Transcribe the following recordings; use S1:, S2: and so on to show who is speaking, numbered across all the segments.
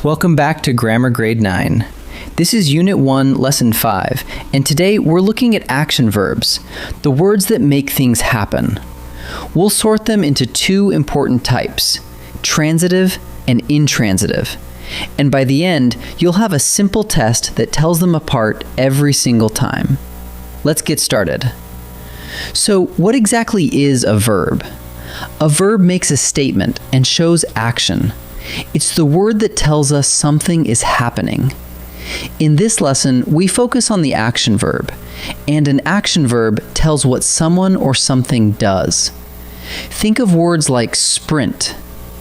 S1: Welcome back to Grammar Grade 9. This is Unit 1, Lesson 5, and today we're looking at action verbs, the words that make things happen. We'll sort them into two important types, transitive and intransitive, and by the end, you'll have a simple test that tells them apart every single time. Let's get started. So, what exactly is a verb? A verb makes a statement and shows action. It's the word that tells us something is happening. In this lesson, we focus on the action verb, and an action verb tells what someone or something does. Think of words like sprint,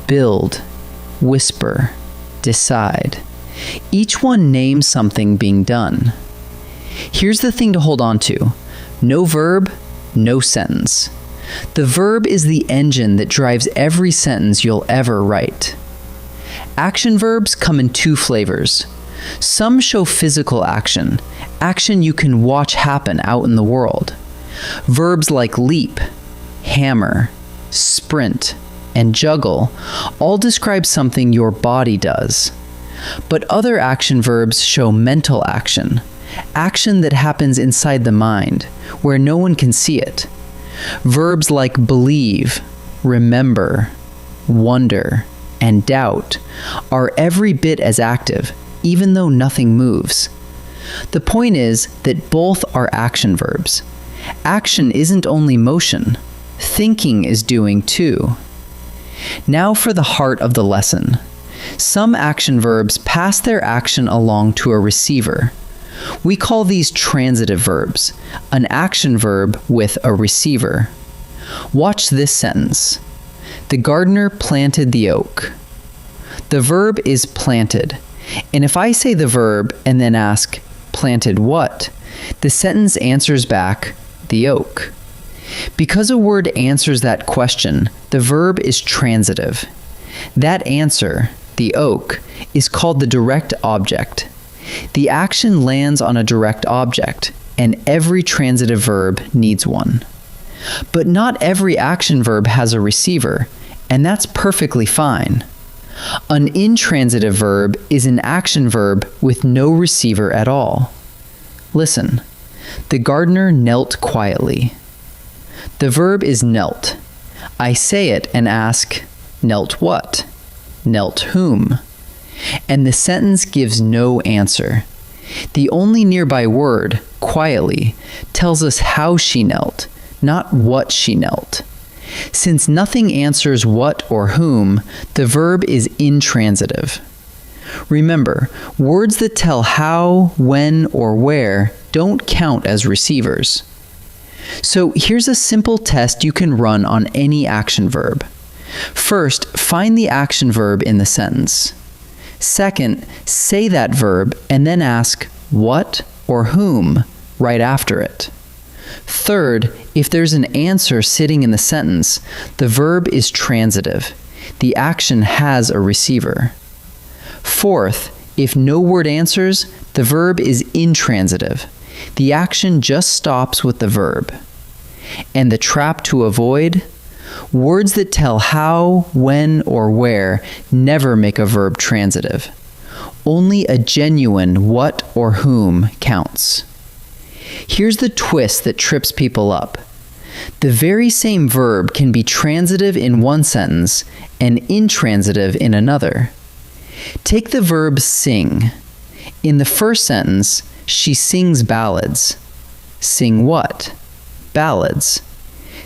S1: build, whisper, decide. Each one names something being done. Here's the thing to hold on to. No verb, no sentence. The verb is the engine that drives every sentence you'll ever write. Action verbs come in two flavors. Some show physical action, action you can watch happen out in the world. Verbs like leap, hammer, sprint, and juggle all describe something your body does. But other action verbs show mental action, action that happens inside the mind, where no one can see it. Verbs like believe, remember, wonder, and doubt are every bit as active, even though nothing moves. The point is that both are action verbs. Action isn't only motion, thinking is doing too. Now for the heart of the lesson. Some action verbs pass their action along to a receiver. We call these transitive verbs, an action verb with a receiver. Watch this sentence. The gardener planted the oak. The verb is planted, and if I say the verb and then ask, planted what? The sentence answers back, the oak. Because a word answers that question, the verb is transitive. That answer, the oak, is called the direct object. The action lands on a direct object, and every transitive verb needs one. But not every action verb has a receiver, and that's perfectly fine. An intransitive verb is an action verb with no receiver at all. Listen. The gardener knelt quietly. The verb is knelt. I say it and ask, knelt what? Knelt whom? And the sentence gives no answer. The only nearby word, quietly, tells us how she knelt, not what she knelt. Since nothing answers what or whom, the verb is intransitive. Remember, words that tell how, when, or where don't count as receivers. So here's a simple test you can run on any action verb. First, find the action verb in the sentence. Second, say that verb and then ask what or whom right after it. Third, if there's an answer sitting in the sentence, the verb is transitive. The action has a receiver. Fourth, if no word answers, the verb is intransitive. The action just stops with the verb. And the trap to avoid? Words that tell how, when, or where never make a verb transitive. Only a genuine what or whom counts. Here's the twist that trips people up. The very same verb can be transitive in one sentence and intransitive in another. Take the verb sing. In the first sentence, she sings ballads. Sing what? Ballads.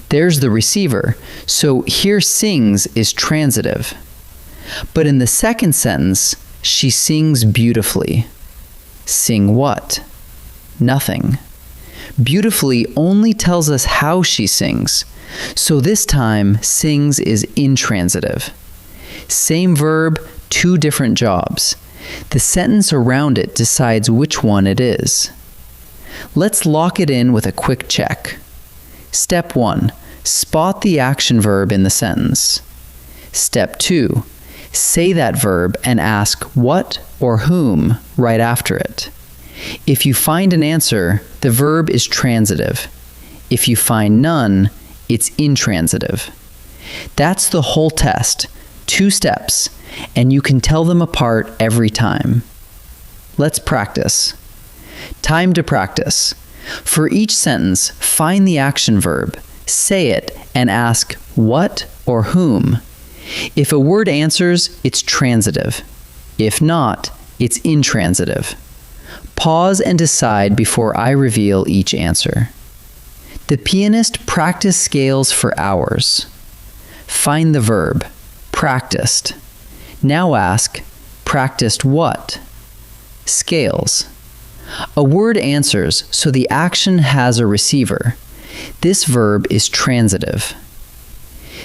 S1: There's the receiver, so here sings is transitive. But in the second sentence, she sings beautifully. Sing what? Nothing. Beautifully only tells us how she sings, so this time sings is intransitive. Same verb, two different jobs. The sentence around it decides which one it is. Let's lock it in with a quick check. Step 1. Spot the action verb in the sentence. Step 2. Say that verb and ask what or whom right after it. If you find an answer, the verb is transitive. If you find none, it's intransitive. That's the whole test. 2 steps. and you can tell them apart every time. Let's practice. Time to practice. For each sentence, find the action verb, say it, and ask what or whom. If a word answers, it's transitive. If not, it's intransitive. Pause and decide before I reveal each answer. The pianist practiced scales for hours. Find the verb, practiced. Now ask, practiced what? Scales. A word answers, so the action has a receiver. This verb is transitive.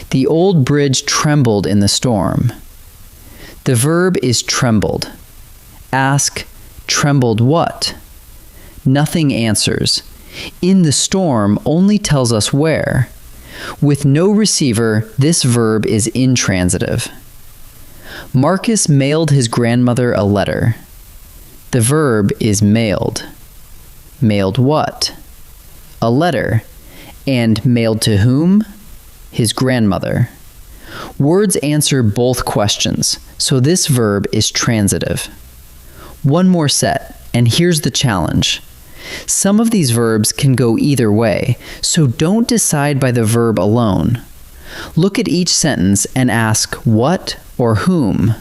S1: The old bridge trembled in the storm. The verb is trembled. Ask, trembled what? Nothing answers. In the storm only tells us where. With no receiver, this verb is intransitive. Marcus mailed his grandmother a letter. The verb is mailed. Mailed what? A letter. And mailed to whom? His grandmother. Words answer both questions, so this verb is transitive. One more set, and here's the challenge. Some of these verbs can go either way, so don't decide by the verb alone. Look at each sentence and ask what or whom.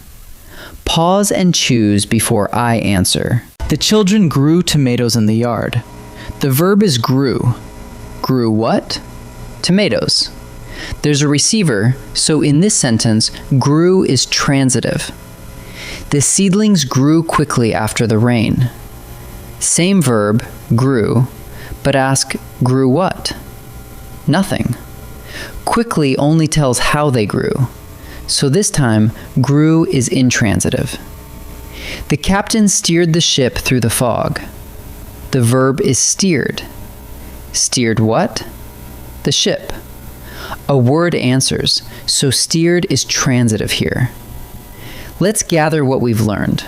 S1: Pause and choose before I answer. The children grew tomatoes in the yard. The verb is grew. Grew what? Tomatoes. There's a receiver, so in this sentence, grew is transitive. The seedlings grew quickly after the rain. Same verb, grew, but ask, grew what? Nothing. Quickly only tells how they grew, so this time, grew is intransitive. The captain steered the ship through the fog. The verb is steered. Steered what? The ship. A word answers, so steered is transitive here. Let's gather what we've learned.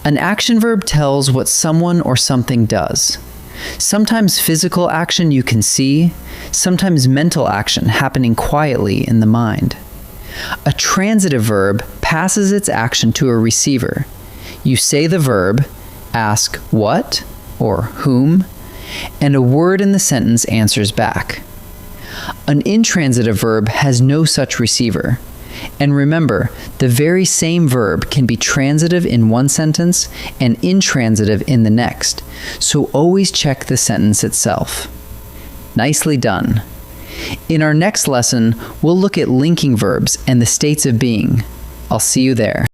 S1: An action verb tells what someone or something does. Sometimes physical action you can see, sometimes mental action happening quietly in the mind. A transitive verb passes its action to a receiver. You say the verb, ask what or whom, and a word in the sentence answers back. An intransitive verb has no such receiver. And remember, the very same verb can be transitive in one sentence and intransitive in the next, so always check the sentence itself. Nicely done. In our next lesson, we'll look at linking verbs and the states of being. I'll see you there.